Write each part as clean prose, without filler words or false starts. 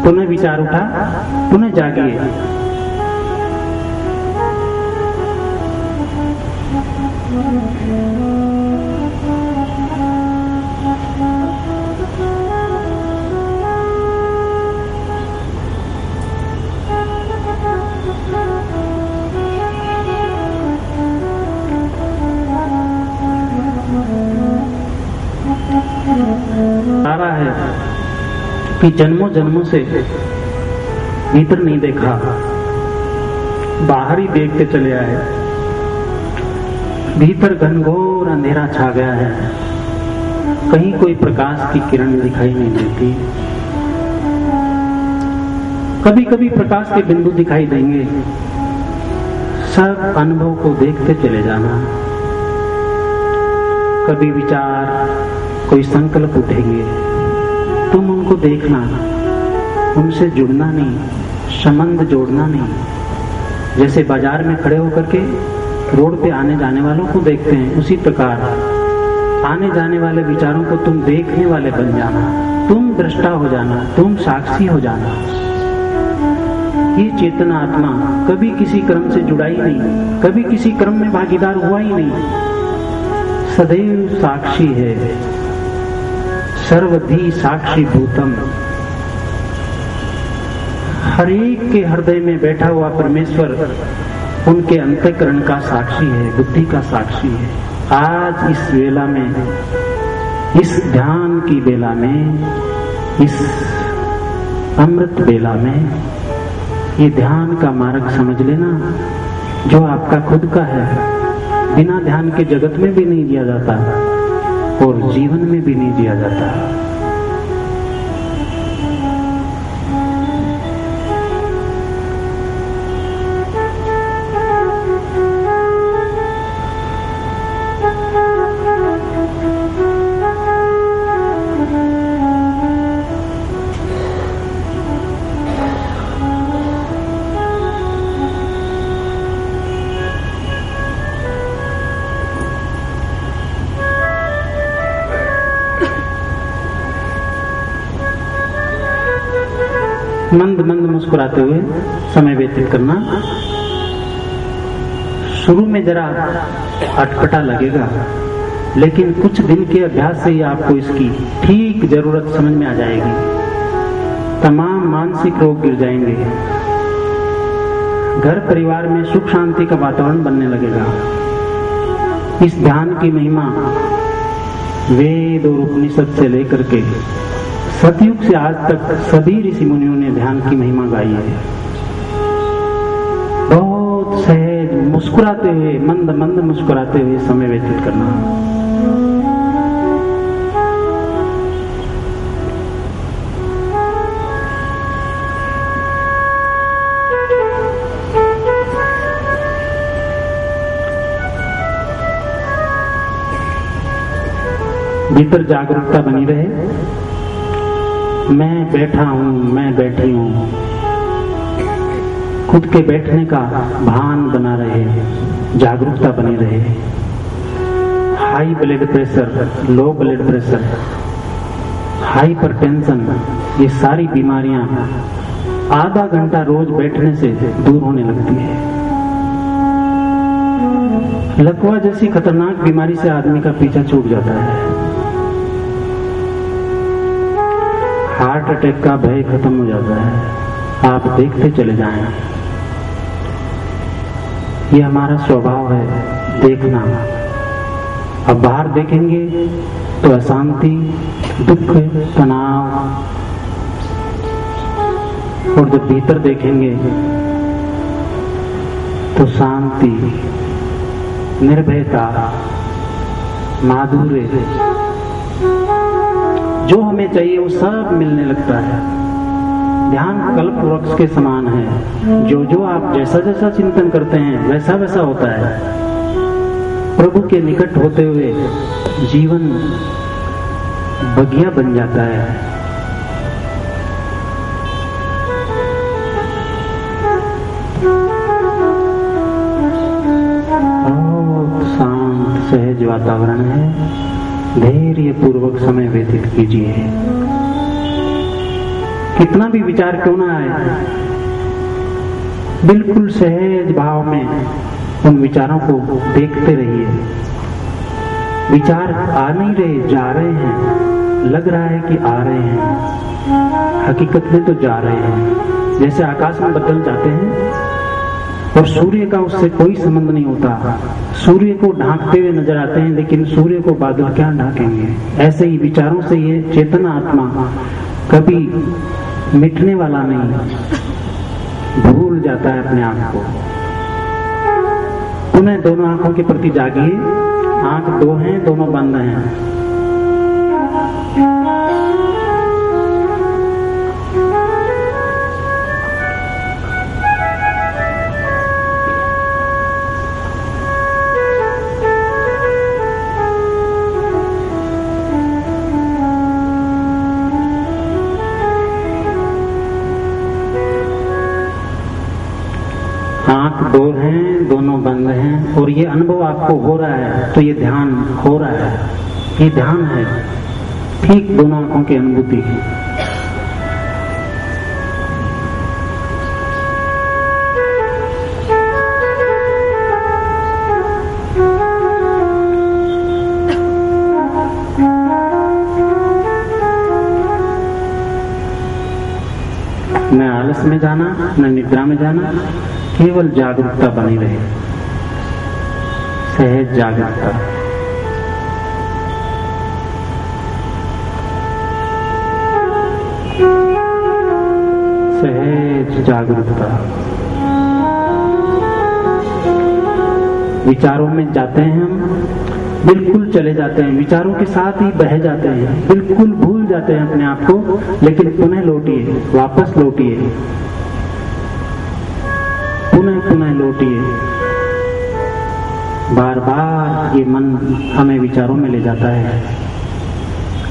पुनः विचार उठा, पुनः जागिए। आ रहा है कि जन्मों जन्मों से भीतर नहीं देखा, बाहर ही देखते चले आए। भीतर घनघोर अंधेरा छा गया है, कहीं कोई प्रकाश की किरण दिखाई नहीं देती। कभी कभी प्रकाश के बिंदु दिखाई देंगे। सब अनुभव को देखते चले जाना। कभी विचार, कोई संकल्प उठेंगे, तुम उनको देखना, उनसे जुड़ना नहीं, संबंध जोड़ना नहीं। जैसे बाजार में खड़े होकर के रोड पे आने जाने वालों को देखते हैं, उसी प्रकार आने जाने वाले विचारों को तुम देखने वाले बन जाना, तुम दृष्टा हो जाना, तुम साक्षी हो जाना। ये चेतना आत्मा कभी किसी क्रम से जुड़ा ही नहीं, कभी किसी क्रम में भागीदार हुआ ही नहीं, सदैव साक्षी है। सर्वधी साक्षी भूतम। हर एक के हृदय में बैठा हुआ परमेश्वर उनके अंतःकरण का साक्षी है, बुद्धि का साक्षी है। आज इस वेला में, इस ध्यान की बेला में, इस अमृत बेला में ये ध्यान का मार्ग समझ लेना, जो आपका खुद का है। बिना ध्यान के जगत में भी नहीं दिया जाता और जीवन में भी नहीं दिया जाता। मंद मंद मुस्कुराते हुए समय व्यतीत करना। शुरू में जरा अटपटा लगेगा, लेकिन कुछ दिन के अभ्यास से ही आपको इसकी ठीक जरूरत समझ में आ जाएगी। तमाम मानसिक रोग गिर जाएंगे, घर परिवार में सुख शांति का वातावरण बनने लगेगा। इस ध्यान की महिमा वेद और उपनिषद से लेकर के सतयुग से आज तक सभी ऋषि मुनियों ने ध्यान की महिमा गाई है। बहुत सहज मुस्कुराते हुए, मंद मंद मुस्कुराते हुए समय व्यतीत करना। भीतर जागरूकता बनी रहे। मैं बैठा हूं, मैं बैठी हूं। खुद के बैठने का भान बना रहे, जागरूकता बनी रहे। High blood pressure, low blood pressure, hypertension, ये सारी बीमारियां आधा घंटा रोज बैठने से दूर होने लगती है। लकवा जैसी खतरनाक बीमारी से आदमी का पीछा छूट जाता है। हार्ट अटैक का भय खत्म हो जाता है। आप देखते चले जाएं। ये हमारा स्वभाव है, देखना। अब बाहर देखेंगे तो अशांति, दुख, तनाव, और जब भीतर देखेंगे तो शांति, निर्भयता, माधुर्य, जो हमें चाहिए वो सब मिलने लगता है। ध्यान कल्प वृक्ष के समान है। जो जो आप जैसा जैसा चिंतन करते हैं वैसा वैसा होता है। प्रभु के निकट होते हुए जीवन बगिया बन जाता है। बहुत शांत सहज वातावरण है। धैर्य पूर्वक समय व्यतीत कीजिए। कितना भी विचार क्यों ना आए, बिल्कुल सहज भाव में उन विचारों को देखते रहिए। विचार आ नहीं रहे, जा रहे हैं, लग रहा है कि आ रहे हैं, हकीकत में तो जा रहे हैं। जैसे आकाश में बदल जाते हैं और सूर्य का उससे कोई संबंध नहीं होता, सूर्य को ढांकते हुए नजर आते हैं, लेकिन सूर्य को बादल क्या ढांकेंगे। ऐसे ही विचारों से ये चेतन आत्मा कभी मिटने वाला नहीं, भूल जाता है अपने आप को। पुनः दोनों आंखों के प्रति जागिए। आंख दो हैं, दोनों बंद हैं। आंख दो हैं, दोनों बंद हैं, और ये अनुभव आपको हो रहा है तो ये ध्यान हो रहा है, ये ध्यान है। ठीक दोनों आंखों की अनुभूति। न आलस में जाना, न निद्रा में जाना, केवल जागरूकता बनी रहे, सहज जागरूकता। सहज जागरूकता। विचारों में जाते हैं हम, बिल्कुल चले जाते हैं, विचारों के साथ ही बह जाते हैं, बिल्कुल भूल जाते हैं अपने आप को, लेकिन पुनः लौटिए, वापस लौटिए, पुनः पुनः लौटिए। बार बार ये मन हमें विचारों में ले जाता है,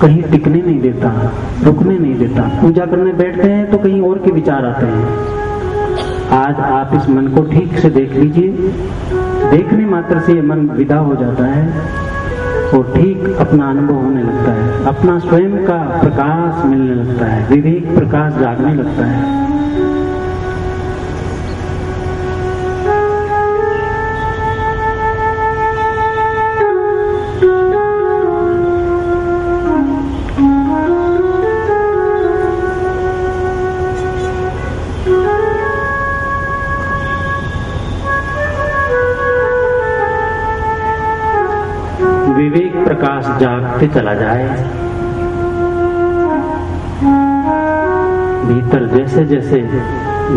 कहीं टिकने नहीं देता, रुकने नहीं देता। पूजा करने बैठते हैं तो कहीं और के विचार आते हैं। आज आप इस मन को ठीक से देख लीजिए। देखने मात्र से ये मन विदा हो जाता है और ठीक अपना अनुभव होने लगता है, अपना स्वयं का प्रकाश मिलने लगता है, विवेक प्रकाश जागने लगता है। विवेक प्रकाश जागते चला जाए। भीतर जैसे जैसे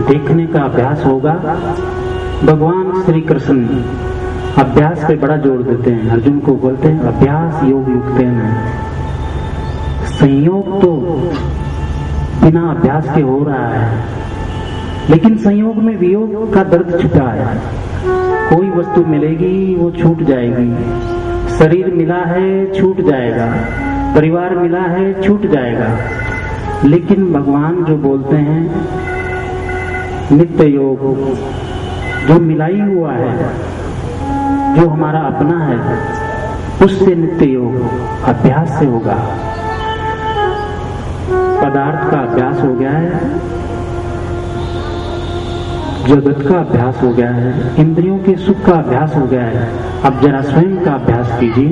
देखने का अभ्यास होगा, भगवान श्री कृष्ण अभ्यास पे बड़ा जोर देते हैं। अर्जुन को बोलते हैं अभ्यास योग युक्तेन है। संयोग तो बिना अभ्यास के हो रहा है, लेकिन संयोग में वियोग का दर्द छिपा है। कोई वस्तु मिलेगी वो छूट जाएगी, शरीर मिला है छूट जाएगा, परिवार मिला है छूट जाएगा, लेकिन भगवान जो बोलते हैं नित्य योग, जो मिलाई हुआ है, जो हमारा अपना है, उससे नित्य योग अभ्यास से होगा। पदार्थ का अभ्यास हो गया है, जगत का अभ्यास हो गया है, इंद्रियों के सुख का अभ्यास हो गया है। अब जरा स्वयं का अभ्यास कीजिए।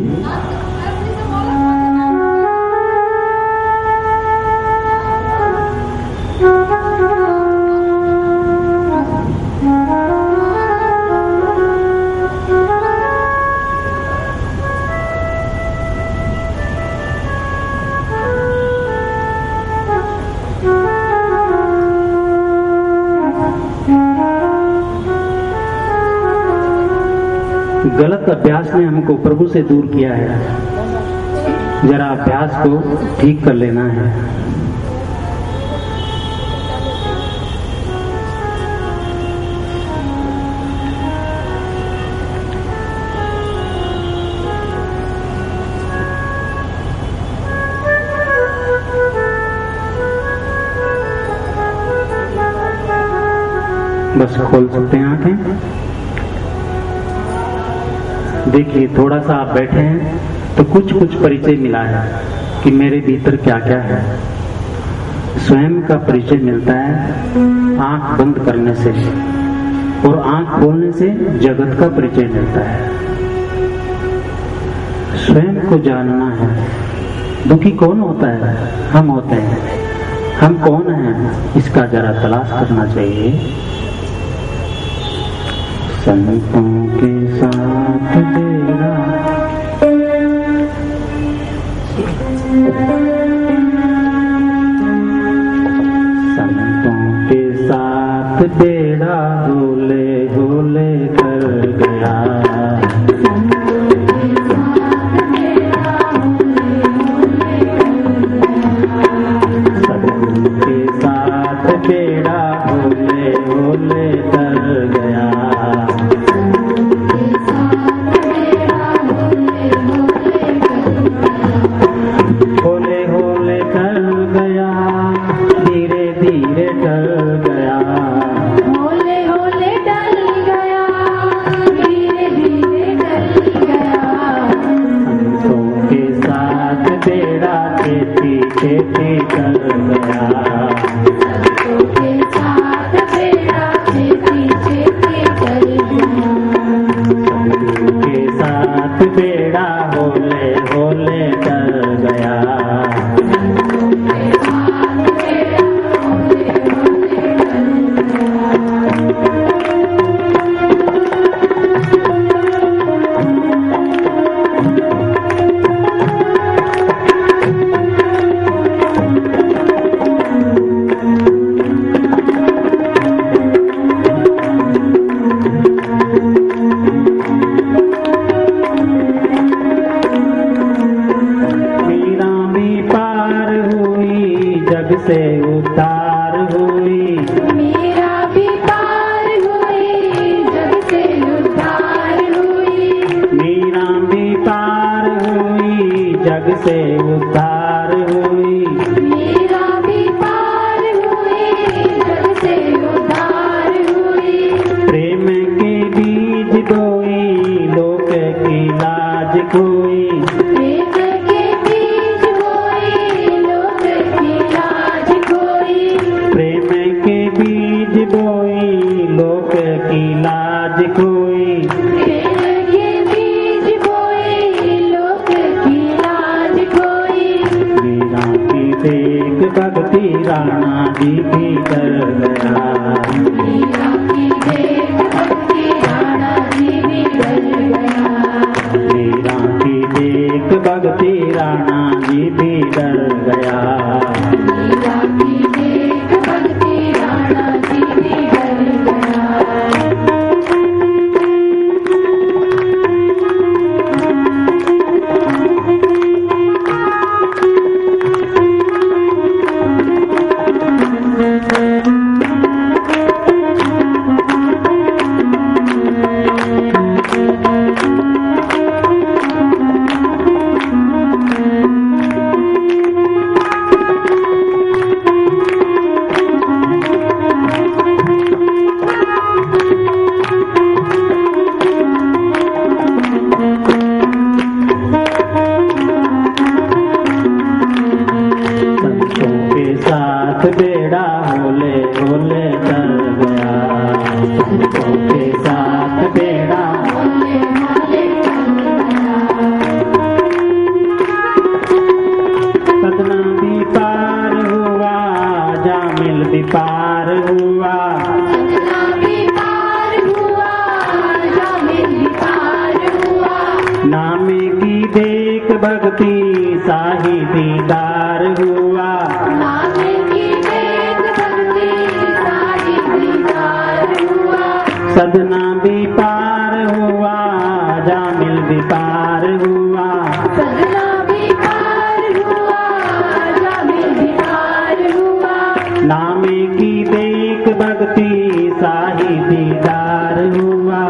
गलत अभ्यास ने हमको प्रभु से दूर किया है, जरा अभ्यास को ठीक कर लेना है। बस खोल सकते हैं आंखें। देखिए थोड़ा सा आप बैठे हैं तो कुछ कुछ परिचय मिला है कि मेरे भीतर क्या क्या है। स्वयं का परिचय मिलता है आंख बंद करने से, और आंख खोलने से जगत का परिचय मिलता है। स्वयं को जानना है। दुखी कौन होता है? हम होते हैं। हम कौन हैं इसका जरा तलाश करना चाहिए। संतों के साथ तेरा बेड़ा होले होले कर गया। सबके साथ बेड़ा होले होले कर गया। होले होले कर गया, धीरे धीरे कर गया। खेती कर गया। सबके साथ बेड़ा खेती कर गया। सबके साथ बेड़ा होले होले कर गया। से उद्धार हुई, मीरा भी पार हुई, जग से उद्धार हुई। मीरा भी पार हुई, जग से उद्धार हुई। मीरा भी पार हुई, जग से उद्धार हुई। प्रेम के बीज बोई, लोक की लाज खोई। लाज कोई के बीज बोई, लोक की लाज कोई। मीरा की देख भक्ति राणा जी भी डर गया। मीरा की देख भक्ति राणा जी भी डर गया। मीरा की देख भक्ति राणा जी भी डर गया। मीरा की देख भक्ति राणा जी भी डर गया। बेड़ा होले होले कर गया। संतों के साथ बेड़ा होले होले कर गया। सदना भी पार हुआ, जामिल भी पार हुआ। सदना भी पार हुआ, जामिल भी पार हुआ। नामे की देख भक्ति साही दीदार हुआ। सदना भी पार हुआ, जामिल भी पार हुआ। सदना भी पार हुआ, जामिल भी पार हुआ। नामे की देख भक्ति साही दीदार हुआ।